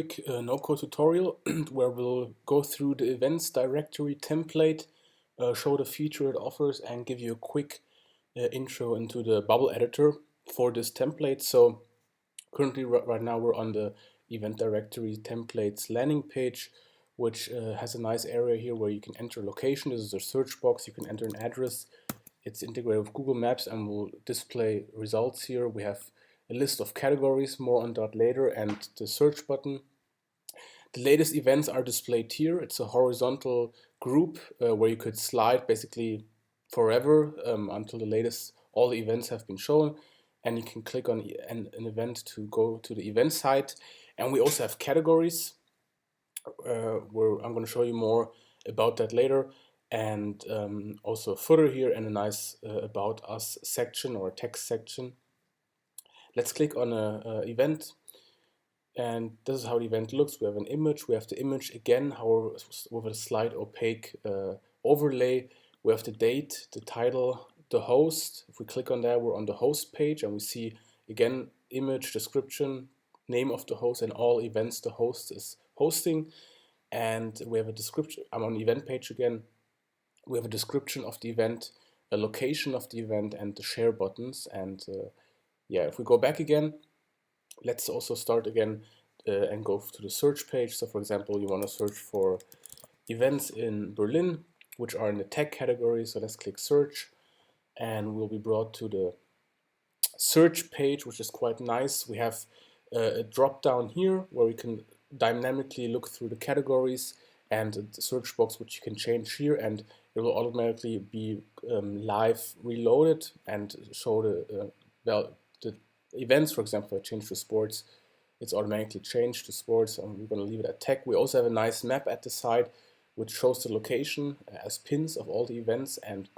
Quick no-code tutorial where we'll go through the events directory template, show the feature it offers, and give you a quick intro into the bubble editor for this template. So currently right now we're on the event directory templates landing page, which has a nice area here where you can enter location. This is a search box. You can enter an address. It's integrated with Google Maps and will display results here. We have a list of categories, more on that later, and the search button. The latest events are displayed here. It's a horizontal group where you could slide basically forever until the latest, all the events have been shown. And you can click on an event to go to the event site. And we also have categories where I'm going to show you more about that later. And also a footer here and a nice about us section or text section. Let's click on a event. And this is how the event looks. We have an image. We have the image again, however, with a slight opaque overlay. We have the date, the title, the host. If we click on that, we're on the host page, and we see again image, description, name of the host, and all events the host is hosting. And we have a description. I'm on the event page again. We have a description of the event, a location of the event, and the share buttons. And yeah, if we go back again, let's also start again and go to the search page. So for example, you want to search for events in Berlin, which are in the tech category. So let's click search and we'll be brought to the search page, which is quite nice. We have a drop down here where we can dynamically look through the categories and the search box, which you can change here, and it will automatically be live reloaded and show the events. For example, if I change to sports, it's automatically changed to sports, and we're going to leave it at tech. We also have a nice map at the side which shows the location as pins of all the events, and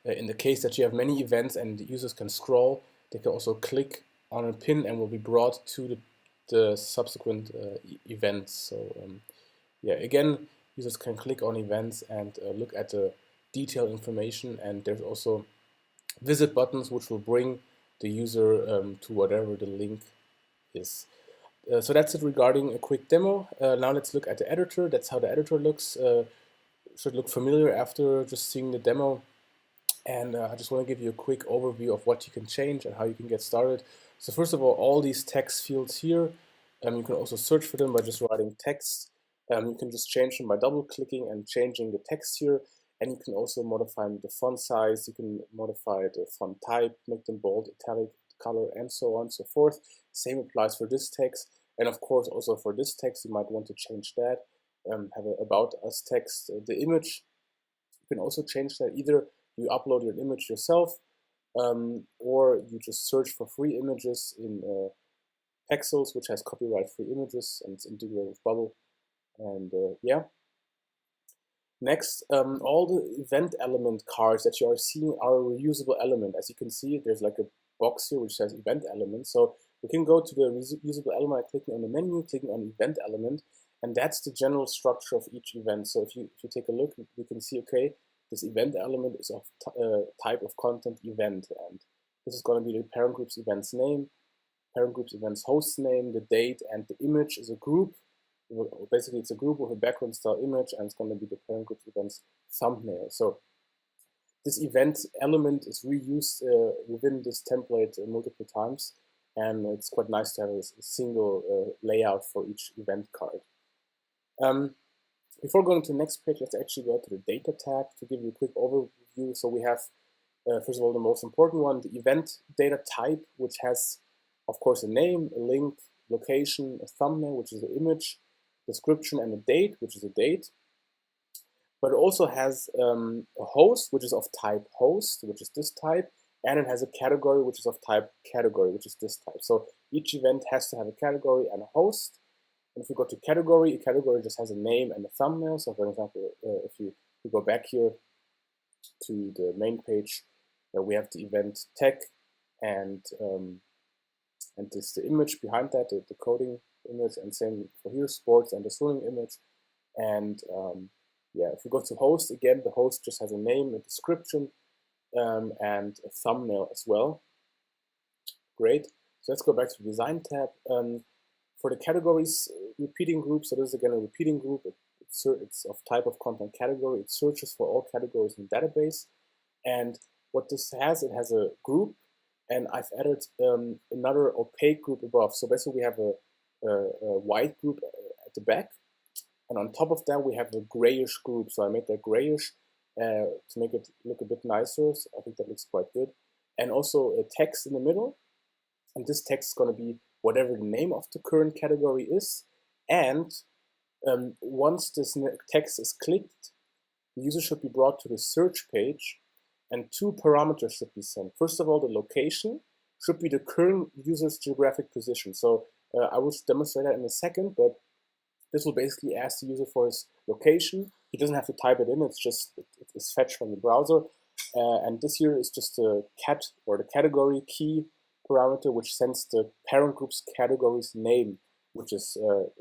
in the case that you have many events and the users can scroll, they can also click on a pin and will be brought to the subsequent events. So yeah, again, users can click on events and look at the detailed information, and there's also visit buttons which will bring the user to whatever the link is. So that's it regarding a quick demo. Now let's look at the editor. That's how the editor looks. Should look familiar after just seeing the demo. And I just want to give you a quick overview of what you can change and how you can get started. So first of all these text fields here, you can also search for them by just writing text. You can just change them by double clicking and changing the text here. And you can also modify the font size. You can modify the font type, make them bold, italic, color, and so on and so forth. Same applies for this text. And of course, also for this text, you might want to change that. Have an about us text. The image, you can also change that. Either you upload your image yourself, or you just search for free images in Pexels, which has copyright-free images, and it's integrated with Bubble. And yeah. Next, all the event element cards that you are seeing are a reusable element. As you can see, there's like a box here which says event element. So we can go to the reusable element by clicking on the menu, clicking on event element, and that's the general structure of each event. So if you take a look, we can see, okay, this event element is of type of content event, and this is going to be the parent group's event's name, parent group's event's host name, the date, and the image is a group. Basically, it's a group with a background style image, and it's going to be the parent group's event's thumbnail. So this event element is reused within this template multiple times, and it's quite nice to have a single layout for each event card. Before going to the next page, let's actually go to the data tab to give you a quick overview. So we have, first of all, the most important one, the event data type, which has, of course, a name, a link, location, a thumbnail, which is the image, description, and a date, which is a date. But it also has a host, which is of type host, which is this type, and it has a category, which is of type category, which is this type. So each event has to have a category and a host. And if we go to category, a category just has a name and a thumbnail. So for example, if you go back here to the main page, we have the event tech, and this the image behind that, the coding image, and same for here, sports, and the swimming image. And yeah, if we go to host, again, the host just has a name, a description, and a thumbnail as well. Great. So let's go back to the design tab. For the categories, repeating group, so this is again a repeating group. It's of type of content category. It searches for all categories in the database. And what this has, it has a group, and I've added another opaque group above. So basically we have a white group at the back, and on top of that we have a grayish group. So I made that grayish to make it look a bit nicer. So I think that looks quite good. And also a text in the middle, and this text is going to be whatever the name of the current category is. And once this text is clicked, the user should be brought to the search page, and two parameters should be sent. First of all, the location should be the current user's geographic position. So I will demonstrate that in a second, but this will basically ask the user for his location. He doesn't have to type it in, it's fetched from the browser. And this here is just the cat or the category key parameter, which sends the parent group's category's name, which is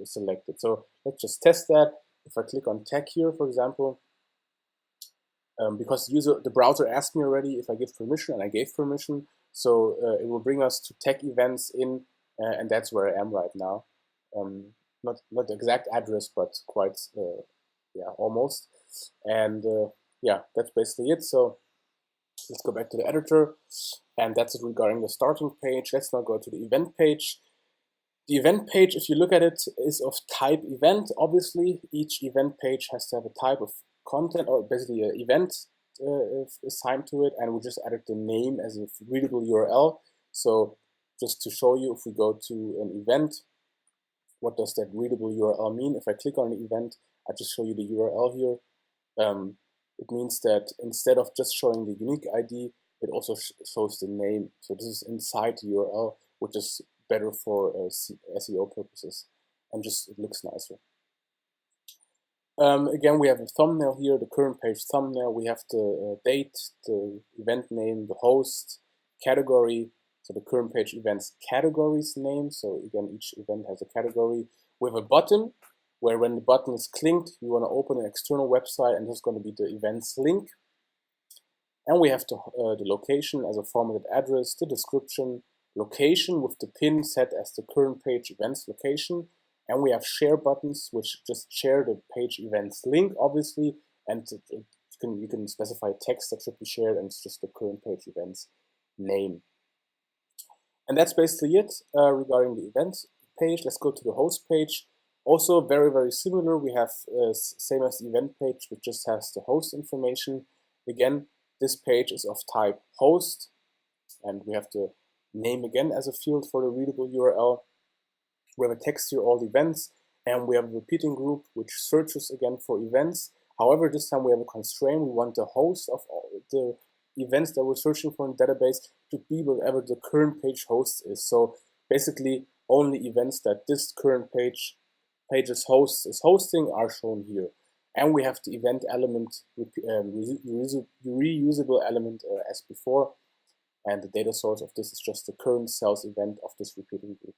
selected. So let's just test that. If I click on tag here, for example, because the browser asked me already if I give permission, and I gave permission, so it will bring us to tag events in, and that's where I am right now. Not the exact address, but quite, yeah, almost. And yeah, that's basically it. So let's go back to the editor, and that's it regarding the starting page. Let's now go to the event page. The event page, if you look at it, is of type event. Obviously, each event page has to have a type of content, or basically an event assigned to it, and we just added the name as a readable URL. So just to show you, if we go to an event, what does that readable URL mean? If I click on the event, I just show you the URL here. It means that instead of just showing the unique ID, it also shows the name. So this is inside the URL, which is better for SEO purposes, and just it looks nicer. Again, we have a thumbnail here, the current page thumbnail. We have the date, the event name, the host, category, so the current page events categories name. So again, each event has a category. We have a button, where when the button is clicked, we want to open an external website, and this is going to be the events link. And we have the location as a formatted address, the description, location with the pin set as the current page events location. And we have share buttons, which just share the page events link, obviously, and you can specify text that should be shared, and it's just the current page events name. And that's basically it regarding the events page. Let's go to the host page. Also very, very similar. We have same as the event page, which just has the host information. Again, this page is of type host, and we have the name again as a field for the readable URL. We have a text here, all the events, and we have a repeating group which searches again for events. However, this time we have a constraint. We want the host of all the events that we're searching for in the database to be whatever the current page host is. So basically, only events that this current page's host is hosting are shown here. And we have the event element, reusable element as before, and the data source of this is just the current sales event of this repeating group.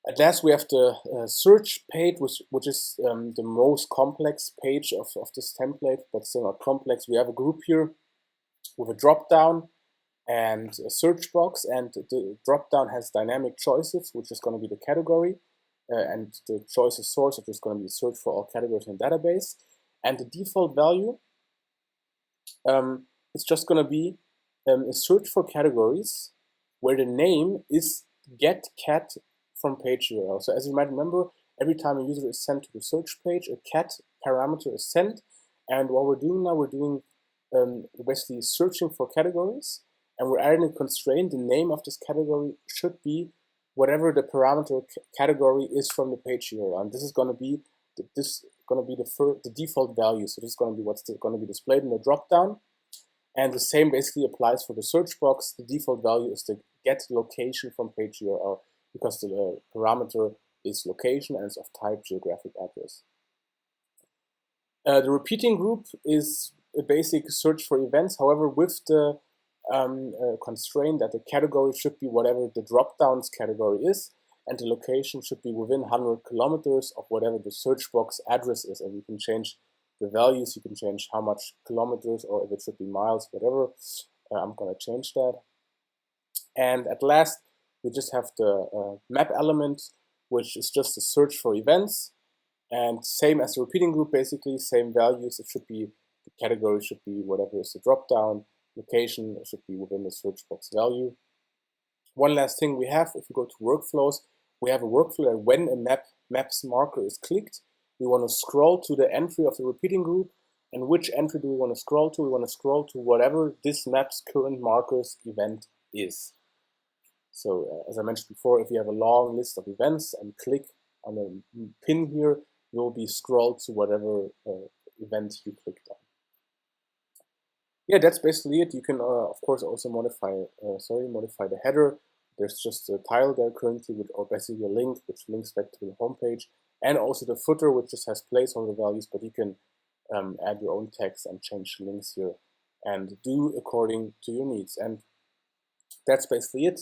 At last, we have the search page, which is the most complex page of this template, but still not complex. We have a group here with a drop-down and a search box, and the drop-down has dynamic choices, which is going to be the category, and the choices source, which is going to be search for all categories in the database. And the default value is just going to be a search for categories where the name is get cat from page URL. So as you might remember, every time a user is sent to the search page, a cat parameter is sent. And what we're doing now, we're basically searching for categories, and we're adding a constraint. The name of this category should be whatever the parameter category is from the page URL. And this is going to be the default value. So this is going to be what's going to be displayed in the dropdown. And the same basically applies for the search box. The default value is the get location from page URL, because the parameter is location and it's of type geographic address. The repeating group is a basic search for events, however, with the constraint that the category should be whatever the drop-down's category is, and the location should be within 100 kilometers of whatever the search box address is. And you can change the values, you can change how much kilometers, or if it should be miles, whatever. I'm going to change that. And at last, we just have the map element, which is just a search for events, and same as the repeating group, basically same values. It should be, the category should be whatever is the dropdown, location should be within the search box value. One last thing we have, if you go to workflows, we have a workflow that when a maps marker is clicked, we want to scroll to the entry of the repeating group. And which entry do we want to scroll to? We want to scroll to whatever this map's current marker's event is. So as I mentioned before, if you have a long list of events and click on a pin here, you'll be scrolled to whatever event you clicked on. Yeah, that's basically it. You can, of course, also modify the header. There's just a tile there currently, or basically a link, which links back to the homepage, and also the footer, which just has placeholder values, but you can add your own text and change the links here and do according to your needs. And that's basically it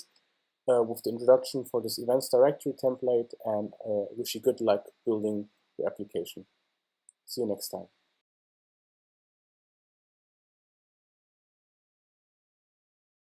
with the introduction for this events directory template, and wish you good luck building your application. See you next time.